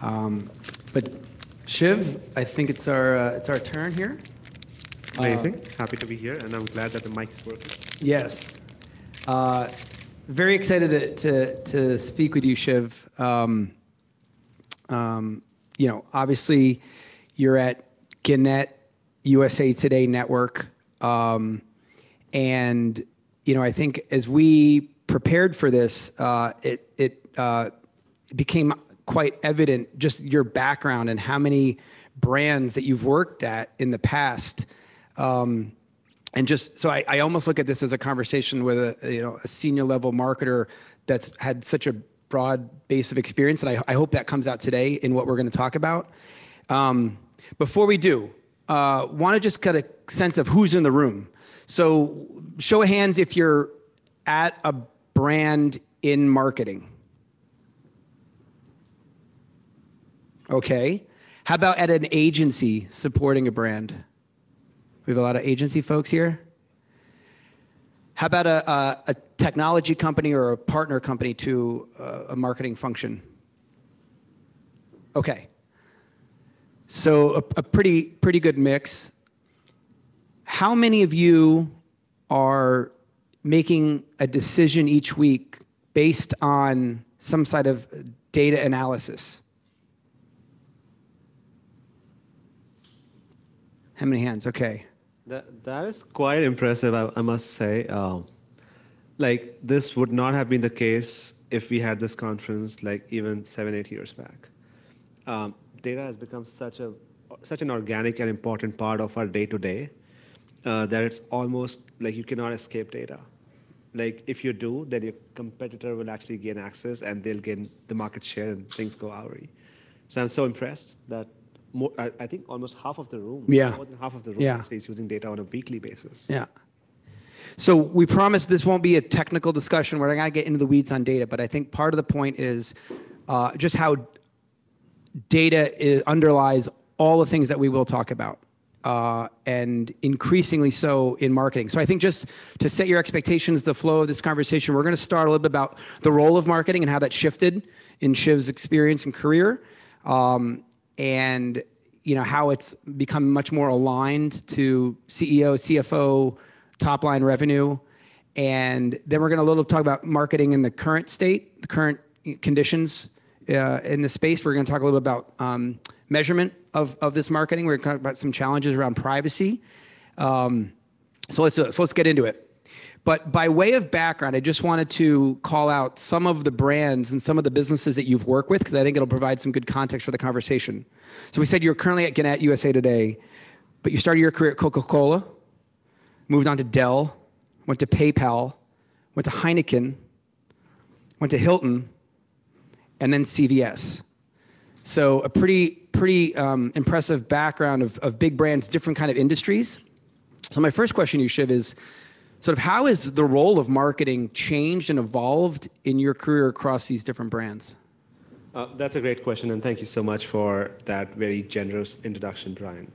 But Shiv, I think it's our turn here. Amazing. Happy to be here, and I'm glad that the mic is working. Yes. Very excited to speak with you, Shiv. Obviously, you're at Gannett USA Today Network, and I think as we prepared for this, it became quite evident just your background and how many brands that you've worked at in the past. And just so I almost look at this as a conversation with a senior level marketer that's had such a broad base of experience, and I hope that comes out today in what we're going to talk about. Before we do, want to just get a sense of who's in the room. So show of hands if you're at a brand in marketing. Okay. How about at an agency supporting a brand? We have a lot of agency folks here. How about a technology company or a partner company to a marketing function? Okay. So a pretty good mix. How many of you are making a decision each week based on some side of data analysis? How many hands? Okay. That is quite impressive, I must say. This would not have been the case if we had this conference like even 7-8 years back. Data has become such an organic and important part of our day-to-day that it's almost like you cannot escape data. Like if you do, then your competitor will actually gain access and they'll gain the market share and things go awry. So I'm so impressed that I think almost half of the room, more than half of the room actually is using data on a weekly basis. Yeah. So we promise this won't be a technical discussion. We're not going to get into the weeds on data, but I think part of the point is just how data underlies all the things that we will talk about, and increasingly so in marketing. So I think just to set your expectations, the flow of this conversation, we're going to start a little bit about the role of marketing and how that shifted in Shiv's experience and career. And how it's become much more aligned to CEO, CFO, top line revenue. And then we're going to a little talk about marketing in the current state, the current conditions in the space. We're going to talk a little bit about measurement of this marketing. We're going to talk about some challenges around privacy. So let's get into it. But by way of background, I just wanted to call out some of the brands and some of the businesses that you've worked with, because I think it'll provide some good context for the conversation. So we said you're currently at Gannett USA Today, but you started your career at Coca-Cola, moved on to Dell, went to PayPal, went to Heineken, went to Hilton, and then CVS. So a pretty impressive background of big brands, different kind of industries. So my first question to you, Shiv, is sort of how has the role of marketing changed and evolved in your career across these different brands? That's a great question, and thank you so much for that very generous introduction, Brian.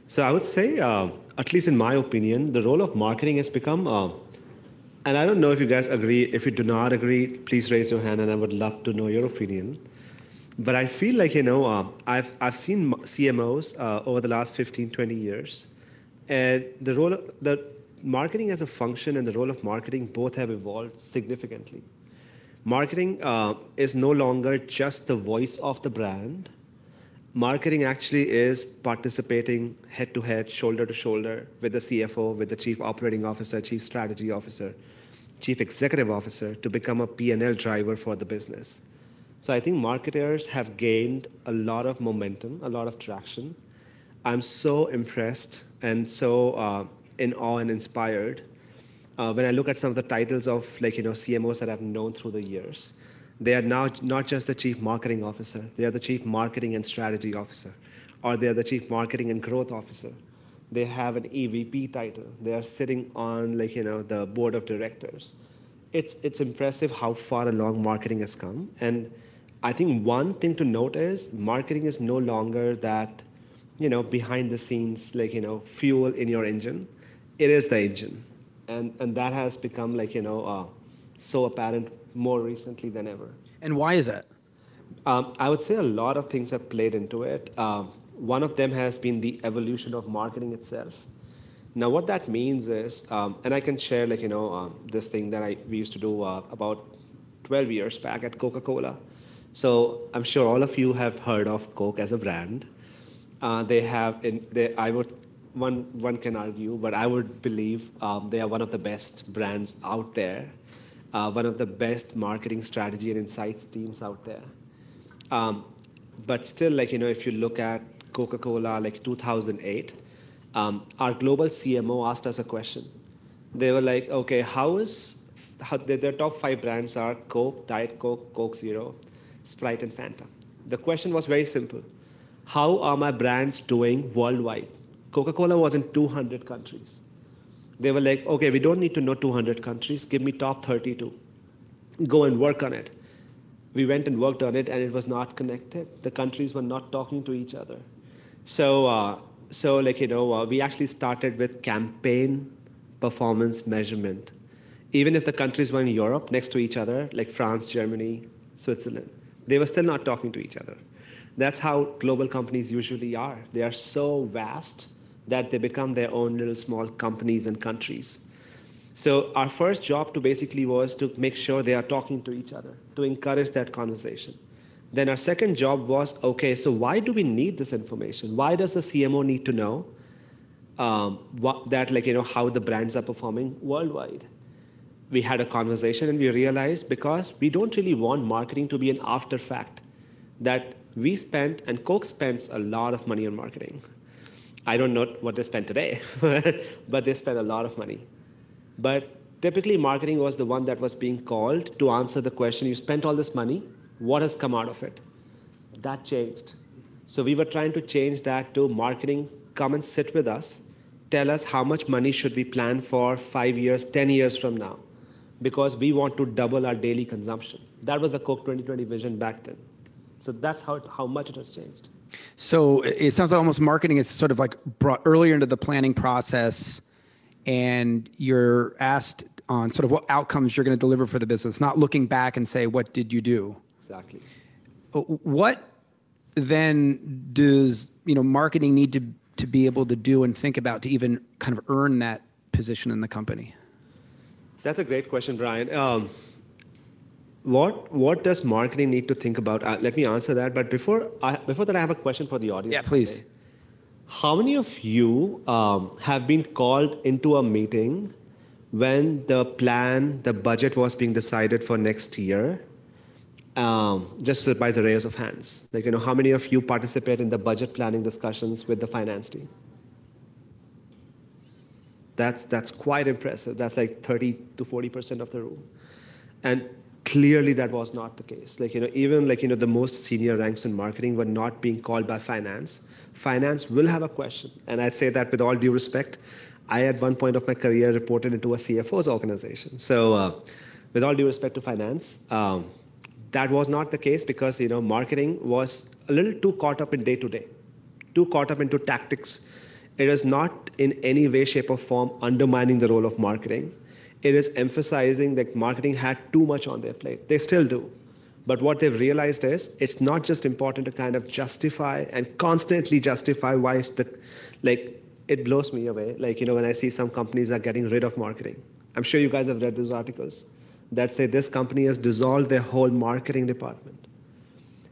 So I would say, at least in my opinion, the role of marketing has become, and I don't know if you guys agree. If you do not agree, please raise your hand, and I would love to know your opinion. But I feel like, I've seen CMOs over the last 15, 20 years, and the marketing as a function and the role of marketing both have evolved significantly. Marketing is no longer just the voice of the brand. Marketing actually is participating head-to-head, shoulder-to-shoulder with the CFO, with the Chief Operating Officer, Chief Strategy Officer, Chief Executive Officer to become a P&L driver for the business. So I think marketers have gained a lot of momentum, a lot of traction. I'm so impressed and so in awe and inspired when I look at some of the titles of CMOs that I've known through the years. They are now not just the Chief Marketing Officer, they are the Chief Marketing and Strategy Officer, or they are the Chief Marketing and Growth Officer. They have an EVP title. They are sitting on the board of directors. It's impressive how far along marketing has come. And I think one thing to note is marketing is no longer that behind the scenes fuel in your engine. It is the engine. And that has become so apparent more recently than ever. And why is that? I would say a lot of things have played into it. One of them has been the evolution of marketing itself. Now, what that means is, and I can share, this thing that we used to do about 12 years back at Coca-Cola. So I'm sure all of you have heard of Coke as a brand. They have, one can argue, but I would believe they are one of the best brands out there, one of the best marketing strategy and insights teams out there. But still, if you look at Coca-Cola, 2008, our global CMO asked us a question. They were like, okay, their top 5 brands are Coke, Diet Coke, Coke Zero, Sprite, and Fanta. The question was very simple. How are my brands doing worldwide? Coca-Cola was in 200 countries. They were like, okay, we don't need to know 200 countries. Give me top 32. Go and work on it. We went and worked on it, and it was not connected. The countries were not talking to each other. So we actually started with campaign performance measurement. Even if the countries were in Europe next to each other, like France, Germany, Switzerland, they were still not talking to each other. That's how global companies usually are. They are so vast that they become their own little small companies and countries. So our first job was to make sure they are talking to each other, to encourage that conversation. Then our second job was, okay, so why do we need this information? Why does the CMO need to know how the brands are performing worldwide? We had a conversation and we realized because we don't really want marketing to be an after fact, that we spent, and Coke spends a lot of money on marketing. I don't know what they spend today, but they spend a lot of money. But typically marketing was the one that was being called to answer the question, you spent all this money, what has come out of it? That changed. So we were trying to change that to marketing, come and sit with us, tell us how much money should we plan for 5 years, 10 years from now, because we want to double our daily consumption. That was the Coke 2020 vision back then. So that's how much it has changed. So it sounds like almost marketing is sort of like brought earlier into the planning process, and you're asked on sort of what outcomes you're going to deliver for the business, not looking back and say, what did you do? Exactly. What then does marketing need to be able to do and think about to even kind of earn that position in the company? That's a great question, Brian. What does marketing need to think about? Let me answer that. But before that, I have a question for the audience. Yeah, please. Today. How many of you have been called into a meeting when the budget was being decided for next year? Just by the raise of hands. How many of you participate in the budget planning discussions with the finance team? That's quite impressive. That's like 30 to 40% of the room. And clearly that was not the case. Even the most senior ranks in marketing were not being called by finance. Finance will have a question. And I say that with all due respect. I, at one point of my career, reported into a CFO's organization. So with all due respect to finance, that was not the case because, marketing was a little too caught up in day-to-day, too caught up into tactics. It is not in any way, shape, or form undermining the role of marketing. It is emphasizing that marketing had too much on their plate. They still do. But what they've realized is it's not just important to kind of justify and constantly justify why it blows me away. When I see some companies are getting rid of marketing. I'm sure you guys have read those articles that say this company has dissolved their whole marketing department.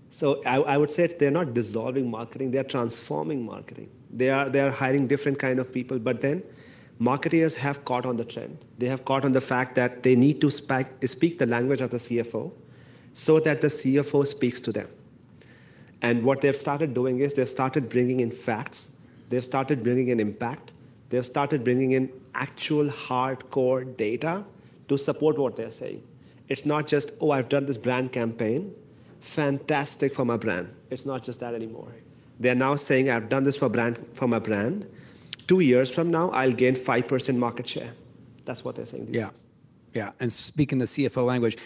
So I would say they're not dissolving marketing, they're transforming marketing. They are hiring different kind of people, but then marketers have caught on the trend. They have caught on the fact that they need to speak the language of the CFO so that the CFO speaks to them. And what they've started doing is they've started bringing in facts, they've started bringing in impact, they've started bringing in actual hardcore data to support what they're saying. It's not just, oh, I've done this brand campaign, fantastic for my brand. It's not just that anymore. They're now saying, I've done this for my brand. 2 years from now, I'll gain 5% market share. That's what they're saying these days. Yeah, and speaking the CFO language,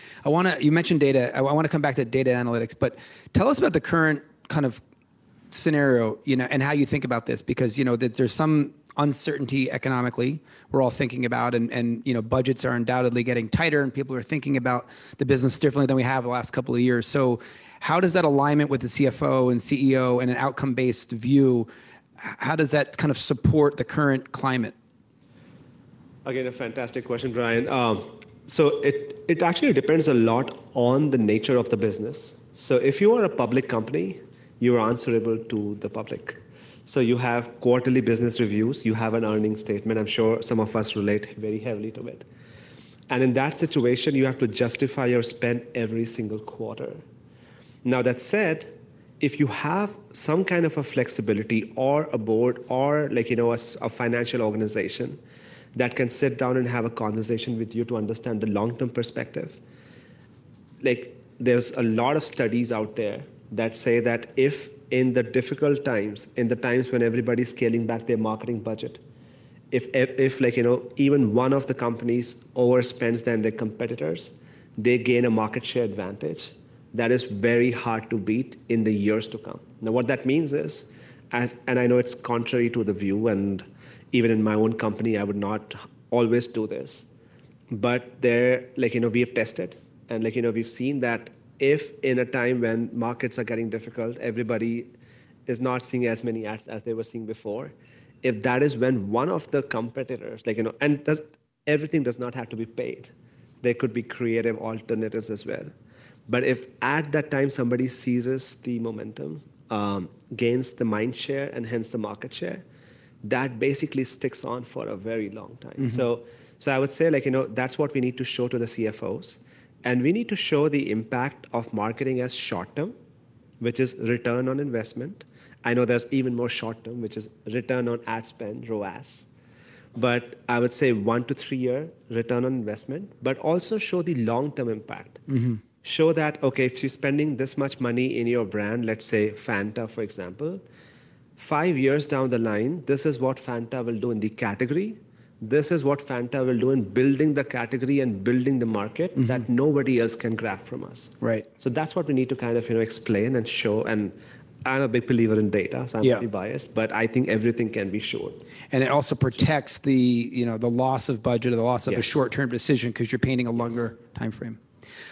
you mentioned data. I want to come back to data analytics, but tell us about the current kind of scenario, and how you think about this, because, there's some uncertainty economically we're all thinking about, and budgets are undoubtedly getting tighter, and people are thinking about the business differently than we have the last couple of years. So how does that alignment with the CFO and CEO and an outcome-based view, how does that kind of support the current climate? Again, a fantastic question, Brian. So it actually depends a lot on the nature of the business. So if you are a public company, you're answerable to the public. So you have quarterly business reviews, you have an earnings statement. I'm sure some of us relate very heavily to it. And in that situation, you have to justify your spend every single quarter. Now, that said, if you have some kind of a flexibility or a board or a financial organization that can sit down and have a conversation with you to understand the long-term perspective, there's a lot of studies out there that say that if in the difficult times, in the times when everybody's scaling back their marketing budget, if even one of the companies overspends than their competitors, they gain a market share advantage that is very hard to beat in the years to come. Now, what that means is, and I know it's contrary to the view, and even in my own company, I would not always do this, but we have tested, and we've seen that if in a time when markets are getting difficult, everybody is not seeing as many ads as they were seeing before, if that is when one of the competitors, everything does not have to be paid. There could be creative alternatives as well. But if at that time somebody seizes the momentum, gains the mind share and hence the market share, that basically sticks on for a very long time. Mm-hmm. So I would say that's what we need to show to the CFOs. And we need to show the impact of marketing as short-term, which is return on investment. I know there's even more short-term, which is return on ad spend, ROAS. But I would say 1 to 3 year return on investment, but also show the long-term impact. Mm-hmm. Show that, okay, if you're spending this much money in your brand, let's say Fanta, for example, 5 years down the line, this is what Fanta will do in the category. This is what Fanta will do in building the category and building the market that nobody else can grab from us. Right. So that's what we need to kind of explain and show. And I'm a big believer in data, so I'm pretty biased, but I think everything can be shown. And it also protects the loss of budget or the loss of a short-term decision because you're painting a longer time frame.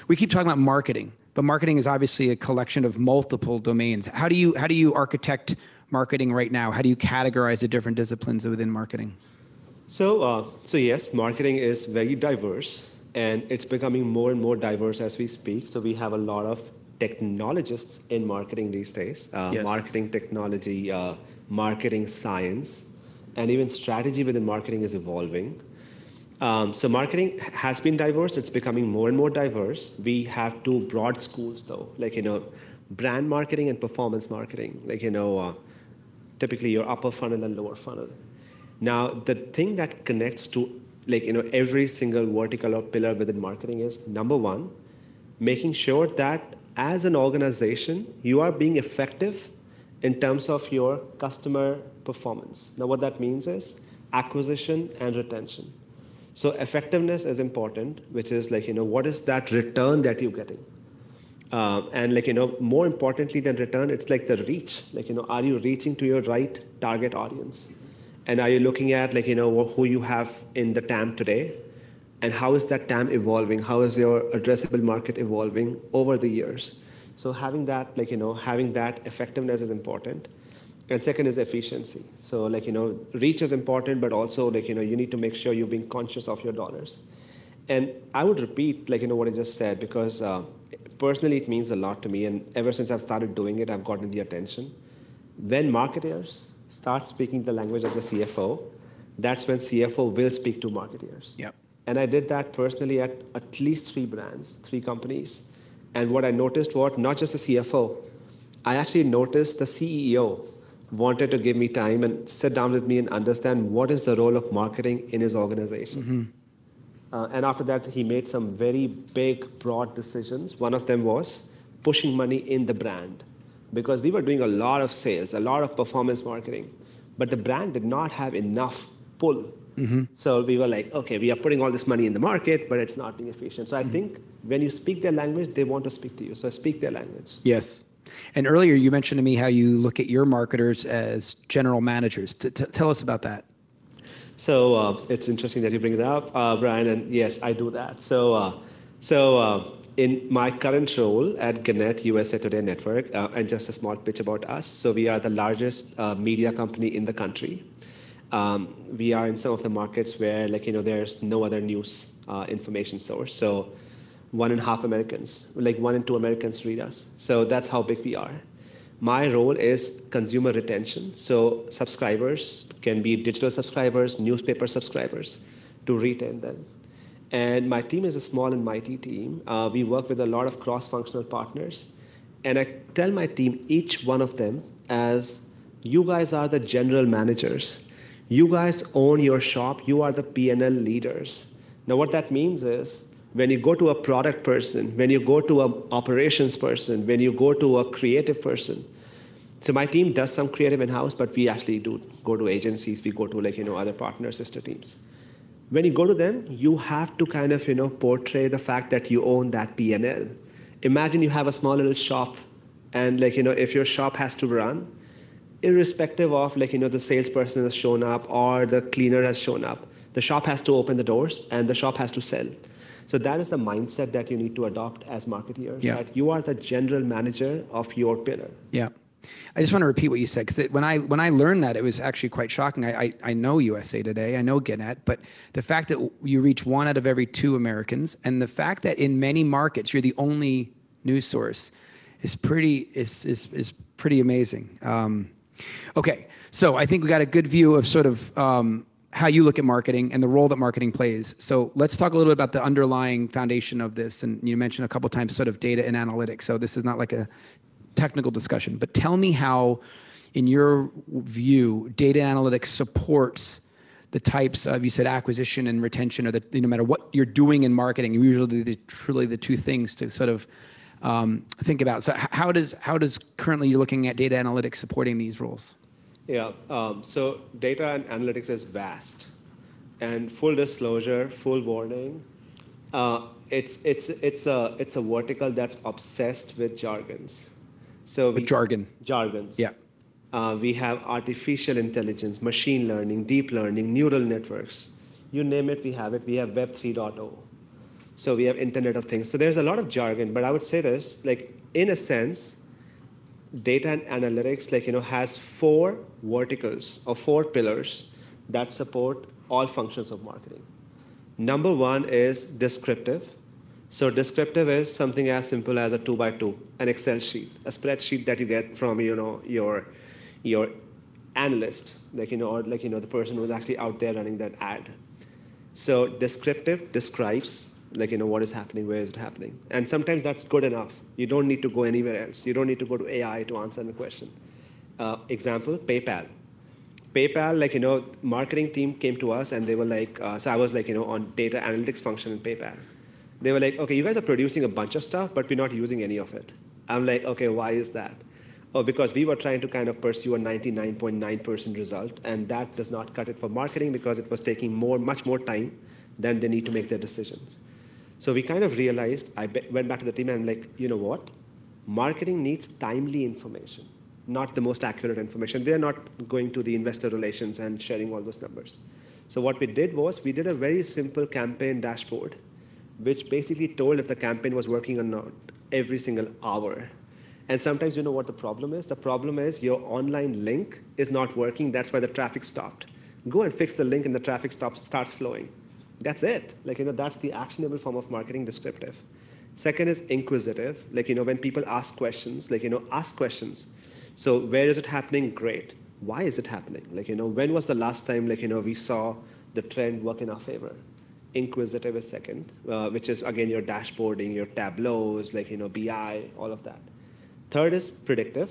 We keep talking about marketing, but marketing is obviously a collection of multiple domains. How do you architect marketing right now? How do you categorize the different disciplines within marketing? So yes, marketing is very diverse, and it's becoming more and more diverse as we speak. So we have a lot of technologists in marketing these days, marketing technology, marketing science, and even strategy within marketing is evolving. So marketing has been diverse. It's becoming more and more diverse. We have two broad schools though, brand marketing and performance marketing, typically your upper funnel and lower funnel. Now, the thing that connects to every single vertical or pillar within marketing is, number one, making sure that as an organization, you are being effective in terms of your customer performance. Now, what that means is acquisition and retention. So effectiveness is important, which is what is that return that you're getting? And more importantly than return, it's the reach. Are you reaching to your right target audience? And are you looking at who you have in the TAM today? And how is that TAM evolving? How is your addressable market evolving over the years? So having that, having that effectiveness is important. And second is efficiency. So reach is important, but also you need to make sure you're being conscious of your dollars. And I would repeat what I just said, because personally it means a lot to me. And ever since I've started doing it, I've gotten the attention. When marketers start speaking the language of the CFO, that's when CFO will speak to marketers. Yep. And I did that personally at least 3 brands, 3 companies. And what I noticed was not just the CFO, I actually noticed the CEO wanted to give me time and sit down with me and understand what is the role of marketing in his organization. And after that, he made some very big, broad decisions. One of them was pushing money in the brand, because we were doing a lot of sales, a lot of performance marketing, but the brand did not have enough pull. So we were like, okay, we are putting all this money in the market, but it's not being efficient. So I think when you speak their language, they want to speak to you. So speak their language. Yes. And earlier you mentioned to me how you look at your marketers as general managers. Tell us about that. It's interesting that you bring it up, Brian, and yes, I do that. In my current role at Gannett USA Today Network, and just a small pitch about us. So we are the largest media company in the country. We are in some of the markets where, there's no other news information source. So 1.5 Americans, 1 in 2 Americans read us. So that's how big we are. My role is consumer retention. So subscribers can be digital subscribers, newspaper subscribers, to retain them. And my team is a small and mighty team. We work with a lot of cross-functional partners. And I tell my team, each one of them, as you guys are the general managers. You guys own your shop. You are the P&L leaders. Now, what that means is, when you go to a product person, when you go to an operations person, when you go to a creative person. So my team does some creative in-house, but we actually do go to agencies. We go to other partner sister teams. When you go to them, you have to kind of portray the fact that you own that P&L. Imagine you have a small little shop, and if your shop has to run, irrespective of the salesperson has shown up or the cleaner has shown up, the shop has to open the doors and the shop has to sell. So that is the mindset that you need to adopt as marketeers. Yeah. That you are the general manager of your pillar. Yeah. I just want to repeat what you said, because when I learned that, it was actually quite shocking. I know USA Today, I know Gannett, but the fact that you reach 1 out of every 2 Americans, and the fact that in many markets you're the only news source is pretty amazing. Okay, so I think we got a good view of sort of how you look at marketing and the role that marketing plays. So let's talk a little bit about the underlying foundation of this. And you mentioned a couple of times sort of data and analytics. So this is not like a technical discussion, but tell me how, in your view, data analytics supports the types of, you said, acquisition and retention, or that no matter what you're doing in marketing, usually truly the two things to sort of think about. So how does currently you're looking at data analytics supporting these roles? Yeah, so data and analytics is vast, and full disclosure, full warning, it's a vertical that's obsessed with jargons. So jargons. Yeah. We have artificial intelligence, machine learning, deep learning, neural networks. You name it, we have it. We have Web 3.0. So we have Internet of Things. So there's a lot of jargon, but I would say this, in a sense, data and analytics, has 4 verticals or 4 pillars that support all functions of marketing. Number 1 is descriptive. So descriptive is something as simple as a 2x2, an Excel sheet, a spreadsheet that you get from your analyst, or the person who's actually out there running that ad. So descriptive describes what is happening, where is it happening. And sometimes that's good enough. You don't need to go anywhere else. You don't need to go to AI to answer the question. Example, PayPal. PayPal, marketing team came to us and they were so I was on data analytics function in PayPal. They were like, okay, you guys are producing a bunch of stuff, but we're not using any of it. I'm like, okay, why is that? Oh, because we were trying to kind of pursue a 99.9% result, and that does not cut it for marketing because it was taking much more time than they need to make their decisions. So we kind of realized, I went back to the team and I'm like, you know what? Marketing needs timely information, not the most accurate information. They're not going to the investor relations and sharing all those numbers. So what we did was we did a very simple campaign dashboard, which basically told if the campaign was working or not every single hour. And sometimes you know what the problem is? The problem is your online link is not working. That's why the traffic stopped. Go and fix the link and the traffic starts flowing. That's it. That's the actionable form of marketing, descriptive. Second is inquisitive. When people ask questions, ask questions. So where is it happening? Great. Why is it happening? When was the last time, we saw the trend work in our favor? Inquisitive is second, which is, again, your dashboarding, your tableaus, BI, all of that. Third is predictive.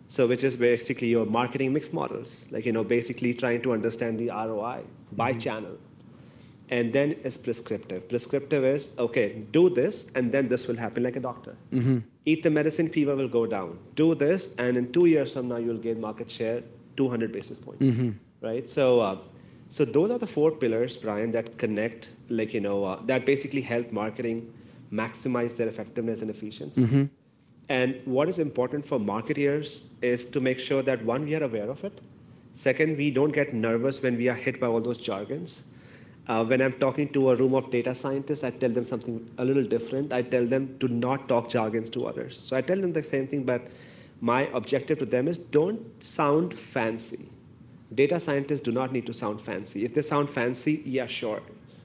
So which is basically your marketing mix models, basically trying to understand the ROI by channel. And then is prescriptive. Prescriptive is, okay, do this, and then this will happen like a doctor. Mm-hmm. Eat the medicine, fever will go down. Do this, and in 2 years from now, you'll gain market share 200 basis points, right? So those are the 4 pillars, Brian, that connect, that basically help marketing maximize their effectiveness and efficiency. Mm-hmm. And what is important for marketeers is to make sure that, 1, we are aware of it. Second, we don't get nervous when we are hit by all those jargons. When I'm talking to a room of data scientists, I tell them something a little different. I tell them to not talk jargons to others. So I tell them the same thing, but my objective to them is don't sound fancy. Data scientists do not need to sound fancy. If they sound fancy, yeah, sure,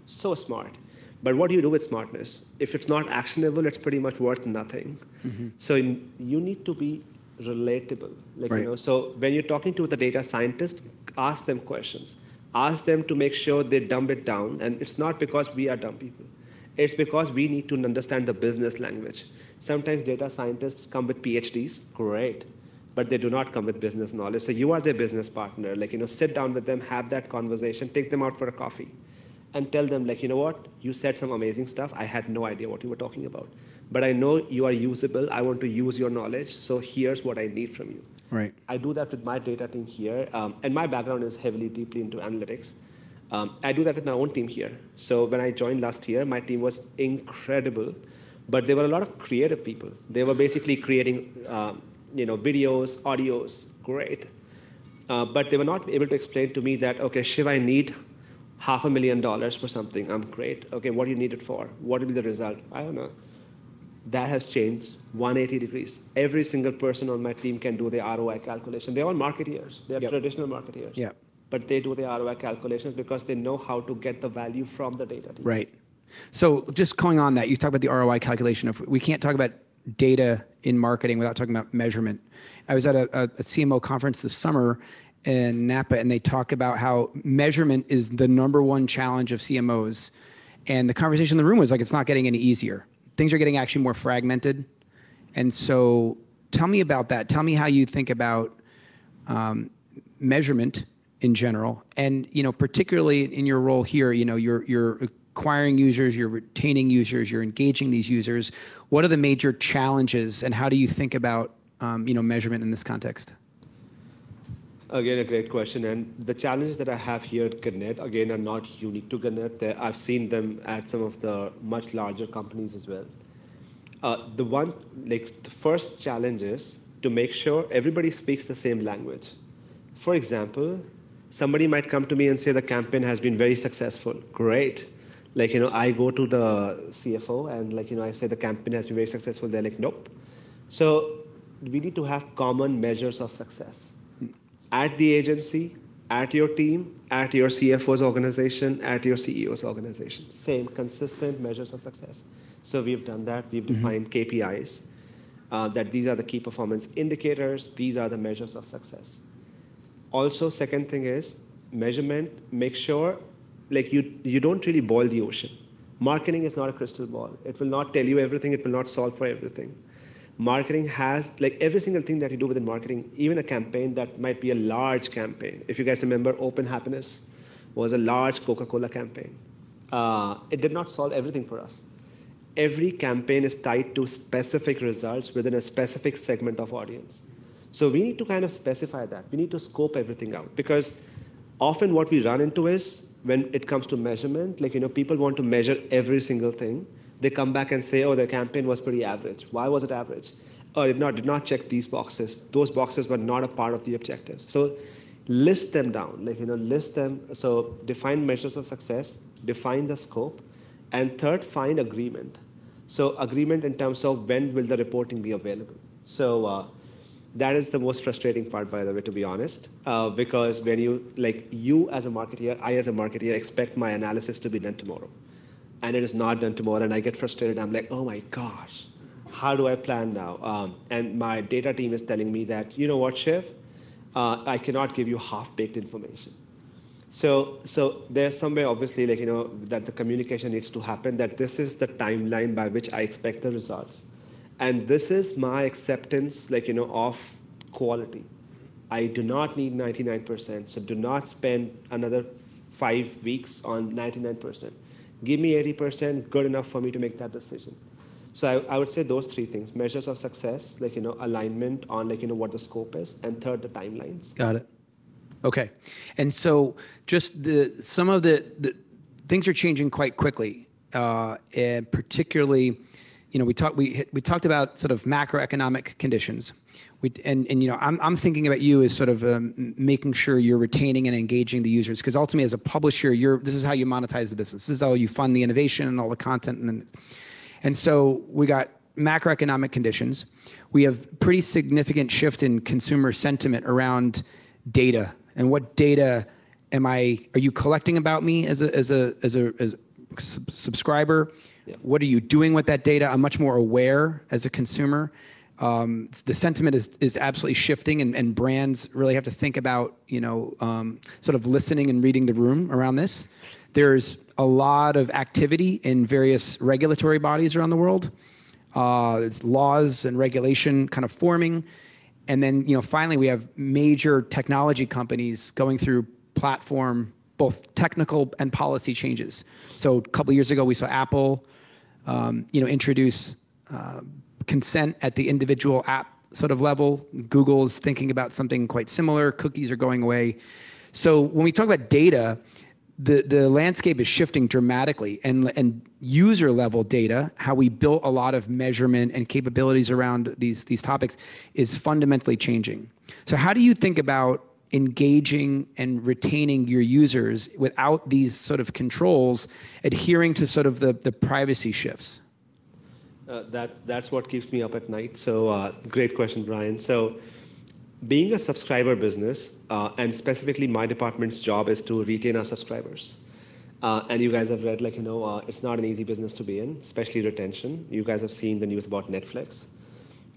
so smart. But what do you do with smartness? If it's not actionable, it's pretty much worth nothing. So you need to be relatable. Right. So when you're talking to the data scientist, ask them questions. Ask them to make sure they dumb it down. And it's not because we are dumb people. It's because we need to understand the business language. Sometimes data scientists come with PhDs, great, but they do not come with business knowledge. So you are their business partner. Sit down with them, have that conversation, take them out for a coffee, and tell them, you know what, you said some amazing stuff. I had no idea what you were talking about. But I know you are usable. I want to use your knowledge. So here's what I need from you. Right. I do that with my data team here. And my background is heavily, deeply into analytics. I do that with my own team here. So when I joined last year, my team was incredible. But there were a lot of creative people. They were basically creating videos, audios, great. But they were not able to explain to me that, okay, Shiv, I need $500,000 for something. I'm great. Okay, what do you need it for? What will be the result? I don't know. That has changed 180 degrees. Every single person on my team can do the ROI calculation. They're all marketeers. They're traditional marketeers. Yeah. But they do the ROI calculations because they know how to get the value from the data teams. Right. So just calling on that, you talk about the ROI calculation. If we can't talk about data in marketing without talking about measurement. I was at a CMO conference this summer in Napa, and they talk about how measurement is the #1 challenge of CMOs. And the conversation in the room was like, it's not getting any easier. Things are getting actually more fragmented. And so tell me about that. Tell me how you think about measurement in general. And particularly in your role here, you're acquiring users, you're retaining users, you're engaging these users. What are the major challenges, and how do you think about measurement in this context? Again, a great question. And the challenges that I have here at Gannett, again, are not unique to Gannett. I've seen them at some of the much larger companies as well. The first challenge is to make sure everybody speaks the same language. For example, somebody might come to me and say the campaign has been very successful. Great. I go to the CFO and I say the campaign has been very successful. They're like, nope. So we need to have common measures of success. At the agency, at your team, at your CFO's organization, at your CEO's organization. Same consistent measures of success. So we've done that. We've defined KPIs, that these are the key performance indicators. These are the measures of success. Also, second thing is measurement. Make sure you don't really boil the ocean. Marketing is not a crystal ball. It will not tell you everything. It will not solve for everything. Marketing has, every single thing that you do within marketing, even a campaign that might be a large campaign. If you guys remember, Open Happiness was a large Coca-Cola campaign. It did not solve everything for us. Every campaign is tied to specific results within a specific segment of audience. So we need to kind of specify that. We need to scope everything out, because often what we run into is when it comes to measurement, people want to measure every single thing. They come back and say, oh, the campaign was pretty average. Why was it average? Oh, it did not check these boxes. Those boxes were not a part of the objective. So list them down, list them. So define measures of success, define the scope, and third, find agreement. So agreement in terms of when will the reporting be available. So that is the most frustrating part, by the way, to be honest, because when you as a marketeer, I as a marketeer expect my analysis to be done tomorrow. And it is not done tomorrow, and I get frustrated. I'm like, oh my gosh, how do I plan now? And my data team is telling me that, you know what, Shiv, I cannot give you half-baked information. So there's some way, obviously, that the communication needs to happen, that this is the timeline by which I expect the results. And this is my acceptance, of quality. I do not need 99%, so do not spend another 5 weeks on 99%. Give me 80%, good enough for me to make that decision. So I would say those three things: measures of success, alignment on what the scope is, and third, the timelines. Got it. Okay. And so just some of the things are changing quite quickly, and particularly, we talked about sort of macroeconomic conditions. I'm thinking about you as sort of making sure you're retaining and engaging the users, because ultimately as a publisher, this is how you monetize the business. This is how you fund the innovation and all the content. And so we got macroeconomic conditions. We have pretty significant shift in consumer sentiment around data, and what data are you collecting about me as a subscriber? Yeah. What are you doing with that data? I'm much more aware as a consumer. The sentiment is absolutely shifting, and brands really have to think about, sort of listening and reading the room around this. There's a lot of activity in various regulatory bodies around the world. There's laws and regulation kind of forming. And then, finally, we have major technology companies going through platform, both technical and policy changes. So a couple of years ago, we saw Apple, introduce consent at the individual app sort of level. Google's thinking about something quite similar. Cookies are going away. So when we talk about data, the landscape is shifting dramatically, and user level data, how we built a lot of measurement and capabilities around these topics, is fundamentally changing. So how do you think about engaging and retaining your users without these sort of controls, adhering to sort of the privacy shifts? That's what keeps me up at night. So great question, Brian. So being a subscriber business, and specifically my department's job is to retain our subscribers. And you guys have read, it's not an easy business to be in, especially retention. You guys have seen the news about Netflix.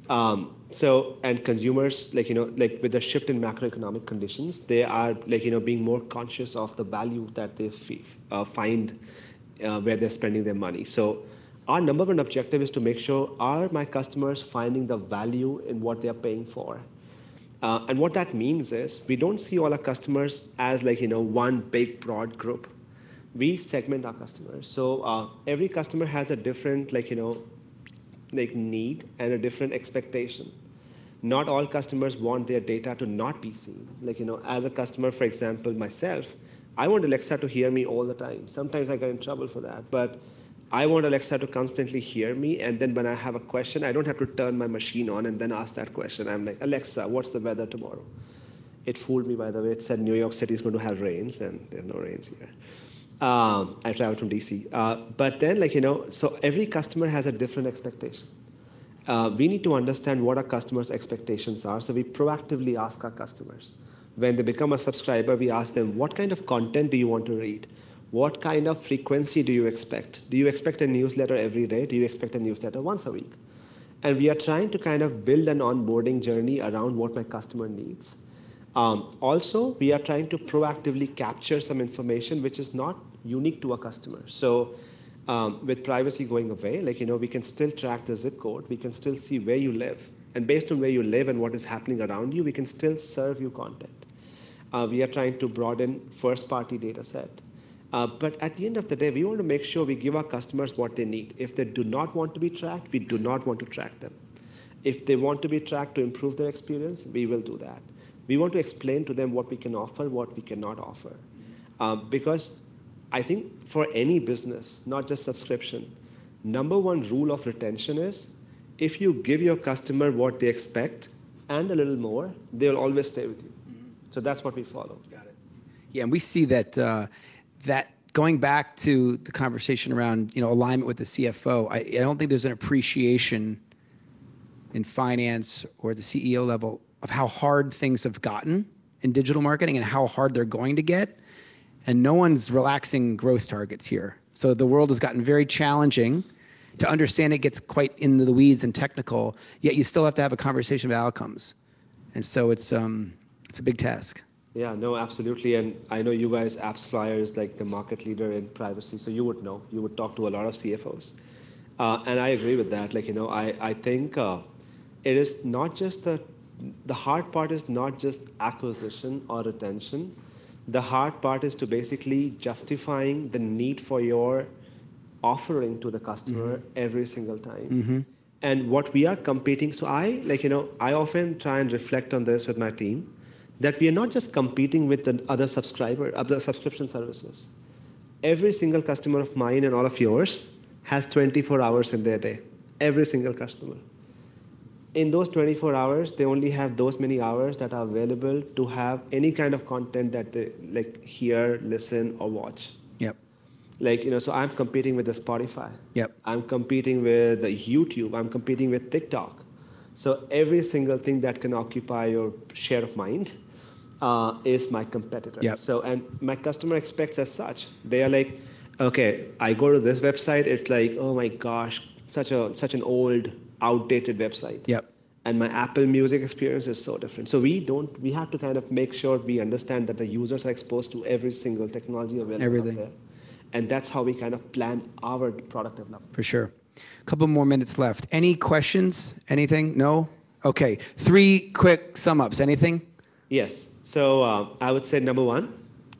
And consumers, with the shift in macroeconomic conditions, they are, being more conscious of the value that they find where they're spending their money. So our number one objective is to make sure, are my customers finding the value in what they're paying for? And what that means is we don't see all our customers as one big broad group. We segment our customers. So every customer has a different need and a different expectation. Not all customers want their data to not be seen. As a customer, for example, myself, I want Alexa to hear me all the time. Sometimes I get in trouble for that, but I want Alexa to constantly hear me, and then when I have a question, I don't have to turn my machine on and then ask that question. I'm like, Alexa, what's the weather tomorrow? It fooled me, by the way. It said New York City is going to have rains, and there's no rains here. I traveled from DC. But then, so every customer has a different expectation. We need to understand what our customers' expectations are, so we proactively ask our customers. When they become a subscriber, we ask them, what kind of content do you want to read? What kind of frequency do you expect? Do you expect a newsletter every day? Do you expect a newsletter once a week? And we are trying to kind of build an onboarding journey around what my customer needs. Also, we are trying to proactively capture some information which is not unique to a customer. So with privacy going away, we can still track the zip code. We can still see where you live. And based on where you live and what is happening around you, we can still serve you content. We are trying to broaden first-party data set. But at the end of the day, we want to make sure we give our customers what they need. If they do not want to be tracked, we do not want to track them. If they want to be tracked to improve their experience, we will do that. We want to explain to them what we can offer, what we cannot offer. Because I think for any business, not just subscription, number one rule of retention is if you give your customer what they expect and a little more, they'll always stay with you. Mm-hmm. So that's what we follow. Got it. Yeah, and we see that that going back to the conversation around alignment with the CFO, I don't think there's an appreciation in finance or the CEO level of how hard things have gotten in digital marketing and how hard they're going to get. And no one's relaxing growth targets here. So the world has gotten very challenging. To understand it gets quite into the weeds and technical, yet you still have to have a conversation about outcomes. And so it's a big task. Yeah, no, absolutely. And I know you guys, AppsFlyer is the market leader in privacy, so you would know. You would talk to a lot of CFOs. And I agree with that. I think it is not just the hard part is not just acquisition or retention. The hard part is to basically justifying the need for your offering to the customer every single time. Mm-hmm. And what we are competing, so I often try and reflect on this with my team, that we are not just competing with the other subscription services. Every single customer of mine and all of yours has 24 hours in their day. every single customer. In those 24 hours, they only have those many hours that are available to have any kind of content that they like hear, listen, or watch. Yep. Like, so I'm competing with the Spotify. Yep. I'm competing with the YouTube. I'm competing with TikTok. So every single thing that can occupy your share of mind is my competitor. Yep. So, and my customer expects as such. They are like, okay, I go to this website. It's like, oh my gosh, such an old, outdated website. Yep. And my Apple Music experience is so different. So we have to kind of make sure we understand that the users are exposed to every single technology available Everything. out there. And that's how we kind of plan our product development. For sure. A couple more minutes left. Any questions? Anything? No? Okay. 3 quick sum ups. Anything? Yes. So I would say number 1,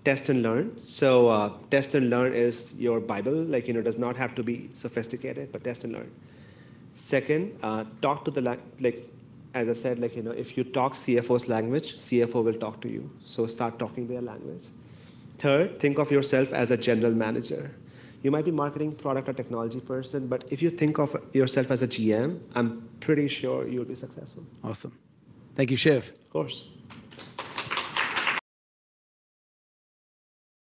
test and learn. So test and learn is your Bible. Like, does not have to be sophisticated, but test and learn. Second, talk to as I said, if you talk CFO's language, CFO will talk to you. So start talking their language. Third, think of yourself as a general manager. You might be marketing, product, or technology person, but if you think of yourself as a GM, I'm pretty sure you'll be successful. Awesome. Thank you, Shiv. Of course.